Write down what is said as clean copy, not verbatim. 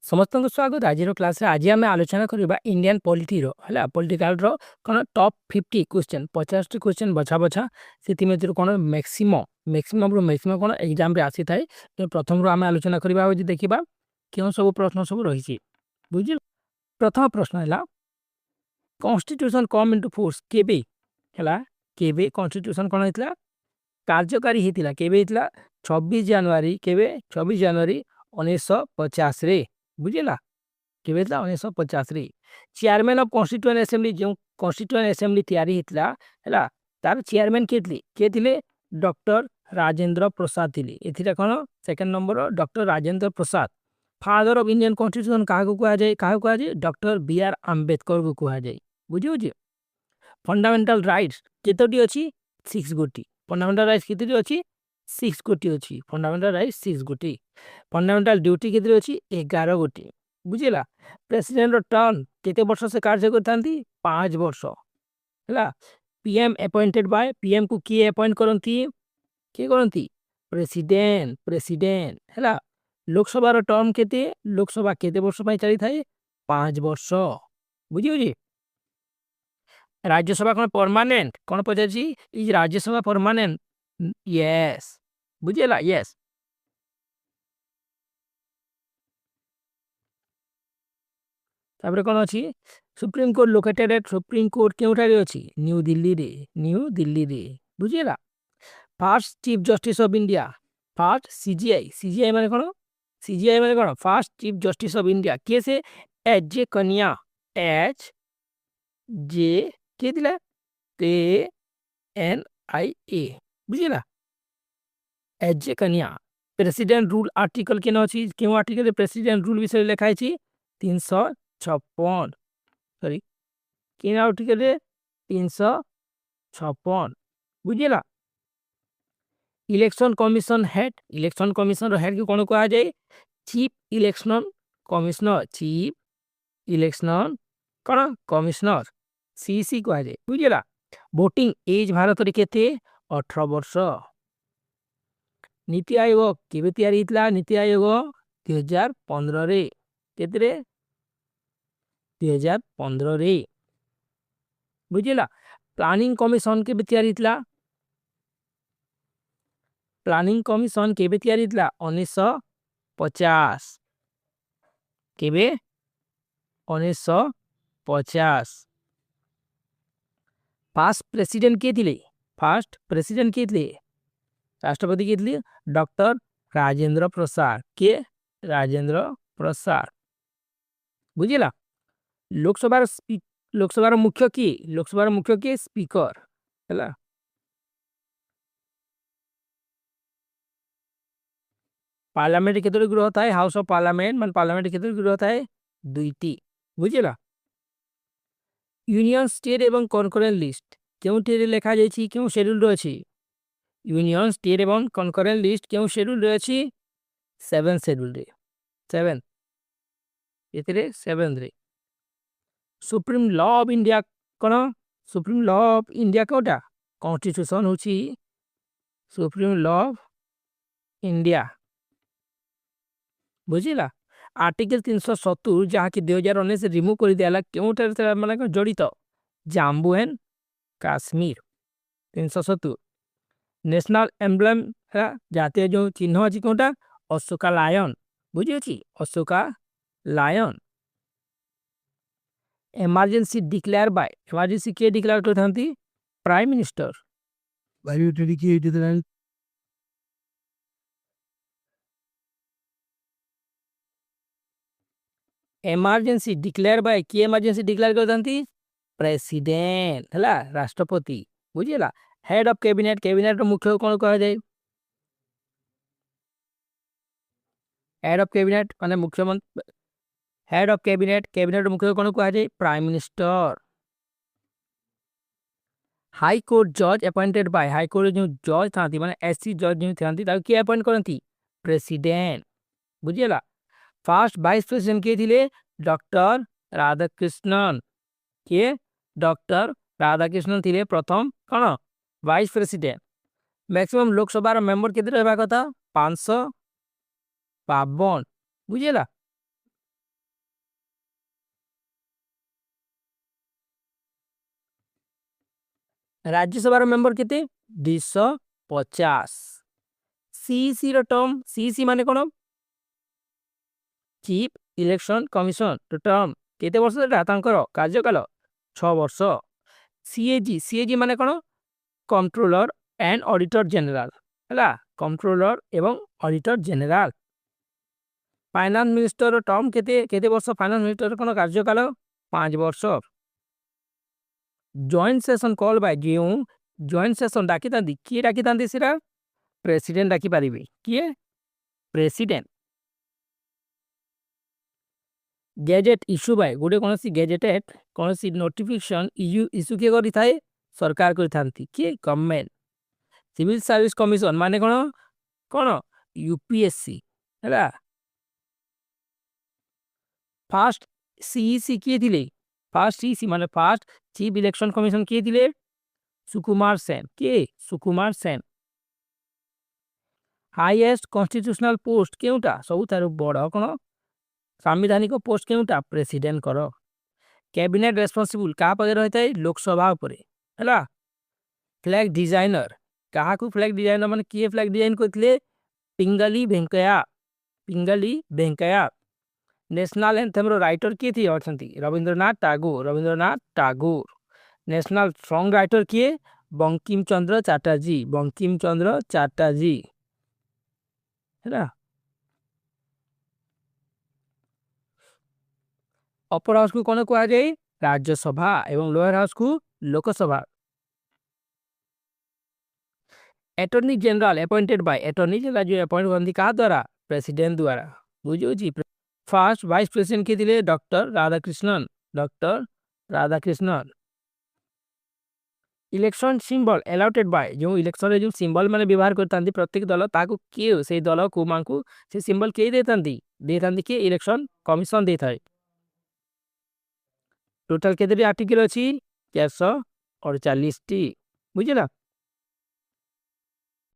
समस्त स्वागत आज क्लास आज आम आलोचना करवा इंडियन पॉलिटी है पॉलिटिकल कौन टॉप 50 क्वेश्चन 50 क्वेश्चन बछा बछा से मध्य कौन मैक्सिमम मैक्सिमम मैक्सिमम कौन एग्जाम आसी थाए तो प्रथम आम आलोचना करवा देखा क्यों सब प्रश्न सब रही बुझ प्रथम प्रश्न है कॉन्स्टिट्यूशन कम इनटू फोर्स केबे केबे कॉन्स्टिट्यूशन कौन होता कार्यकारी होता केबे 26 जनवरी केबे 26 जनवरी 1950 रे बुझेगा केबे 1950 रे चेयरमैन ऑफ कॉन्स्टिट्यूएंट असेंबली जो कॉन्स्टिट्यूएंट असेंबली तैयारी होता है तार चेयरमैन किए थे डॉक्टर राजेंद्र प्रसाद थे एथिरा कौन second number doctor Rajendra Prasad father of Indian constitution क्या कहुए डॉक्टर बी आर आंबेडकर को कहुए बुझे फंडामेंटल राइट्स केतोटी अच्छी 6 गोटी फंडामेंटल राइट्स केतोटी अच्छी 6 गोटी अच्छी फंडामेंटल राइट्स 6 गोटी फंडामेंटल ड्यूटी केतोटी अच्छी 11 गोटी बुझेगा प्रेसिडेंट टर्न केते वर्ष से कार्य करते 5 वर्ष है पीएम अपॉइंटेड बाय पीएम को किए अपॉइंट करती किए करती प्रेसिडेंट प्रेसिडेंट है लोकसभा टर्म केते लोकसभा केते वर्ष चली थाए 5 वर्ष बुझी राज्यसभा कौन परमानेंट कौन पचार इज राज्यसभा परमानेंट यस बुझेगा यस तापर कौन अच्छी supreme court located at supreme court क्योंठारे अच्छी न्यू दिल्ली रे बुझेगा first chief justice of India first CJI CJI माने कौन first chief justice of India के से एच जे कन्या एच जे के दिला के एन आई ए बुझेगा एच जे कन्या प्रेसिडेंट रूल आर्टिकल के अच्छी क्यों आर्टिकल प्रेसिडेंट रूल विषय लिखा है 356 सॉरी कि आर्टिकल 356 बुझेगा इलेक्शन कमिशन हेड को कौन कहा जाए चीफ इलेक्शन कौन कमिश्नर सीसी कहा जाए बुझेगा वोटिंग एज भारत के 18 वर्ष नीति आयोग केबे तैयारी हितला नीति आयोग 2015 रे केतरे 2015 रे बुझेला प्लानिंग कमिशन केबे तैयारी हितला प्लानिंग कमिशन केबे तैयारी हितला 1950 केबे 1950 फर्स्ट प्रेसिडेंट के थे राष्ट्रपति के थे डॉक्टर राजेंद्र प्रसाद बुझेला लोकसभा मुख्य की स्पीकर है पार्लियामेंट केतोटी गृह था हाउस ऑफ पार्लियामेंट मान पार्लियामेंट केतोटी गृह था 2टी बुझेला यूनियन स्टेट एवं कनकरेंट लिस्ट क्यों लिखा जाए क्यों शेड्यूल अच्छी यूनियन स्टेट एवं कनकरेंट लिस्ट क्यों शेड्यूल अच्छी 7 शेड्यूल रे 7 एतरे 7 रे सुप्रीम लॉ ऑफ इंडिया कौन सुप्रीम लॉ ऑफ इंडिया कोटा कॉन्स्टिट्यूशन होची सुप्रीम लॉ ऑफ इंडिया बुझेगा आर्टिकल 370 जहाँ की 2019 रिमूव कर दिया क्यों माने जड़ित Jammu and Kashmir 370 national emblem है जातीय जो चिन्ह अच्छी कौटा अशोका लायन बुझे Ashoka lion emergency declare by emergency के डिक्लेयर करते prime minister emergency declare by किए इमरजेंसी डिक्लेयर करते प्रेसिडेंट है राष्ट्रपति बुझेगा हेड ऑफ कैबिनेट मुख्य कौन कहा जाए हेड ऑफ कैबिनेट माने मुख्यमंत्री हेड ऑफ कैबिनेट मुख्य कौन कहा जाए प्राइम मिनिस्टर हाई कोर्ट जज अपॉइंटेड बाय हाई कोर्ट जो जज था माने एससी जज जो था किए अपॉइंट करती प्रेसिडेंट बुझेगा फर्स्ट वाइस प्रेसिडेंट किए थे डॉक्टर राधाकृष्णन थे प्रथम कौन vice president maximum Lok Sabha member केते रहबा कथा 552 बुझेला राज्यसभा मेंबर केते 250। सीईसी रो टर्म सीईसी माने कोन चीफ इलेक्शन कमिशन रो टर्म केते वर्ष एटा तांकर कार्यकाल 6 वर्ष। सीएजी माने कोन कंट्रोलर एंड ऑडिटर जनरल हला कंट्रोलर एवं ऑडिटर जनरल। फाइनेंस मिनिस्टर रो टर्म केते केते वर्ष फाइनेंस मिनिस्टर कोन कार्यकाल 5 वर्ष। जॉइंट सेशन कॉल बाय जेउ जॉइंट सेशन डाकी तांदी किए डाकी तांदी सिरा प्रेसिडेंट डाकी पारिबे किए प्रेसिडेंट। गैजेट इश्यू बाय गोटे कोन सी गैजेटेड कोन सी नोटिफिकेशन इश्यू के करी थाए सरकार करी थांती किए गवर्नमेंट। सिविल सर्विस कमिशन माने कोन कोन यूपीएससी हला। फास्ट सीईसी किए थिले फास्ट सीईसी माने फास्ट चीफ इलेक्शन कमिशन किए थिले सुकुमार सेन के Sukumar Sen. Highest constitutional post केउटा सब थारु बड़ कोन संवैधानिक पोस्ट केउटा प्रेसिडेंट करो। कैबिनेट रेस्पोंसिबल का पगे रहता है लोकसभा ऊपर हला। फ्लैग डिजाइनर कहा को फ्लैग डिजाइनर माने किए फ्लैग डिजाइन करथिले पिंगली वेंकैया। नेशनल एंथम रो राइटर किए थी अछंती Rabindranath Tagore. National song writer किए बंकिम चंद्र चटर्जी है। अपर हाउस को कौन कहा जाए राज्यसभा एवं लोअर हाउस को Lok Sabha. Attorney general appointed by attorney general जो अपॉइंट करती का द्वारा प्रेसिडेंट द्वारा बुझो जी। फर्स्ट वाइस प्रेसिडेंट के दिले doctor Radhakrishnan. Election symbol allotted by जो इलेक्शन रे जो सिंबल माने व्यवहार करतांती प्रत्येक दल ताको के से दल को मांकु से सिंबल के देतांती के इलेक्शन कमिशन देथाय। टोटल केते आर्टिकल अछि 448 टी बुझिला।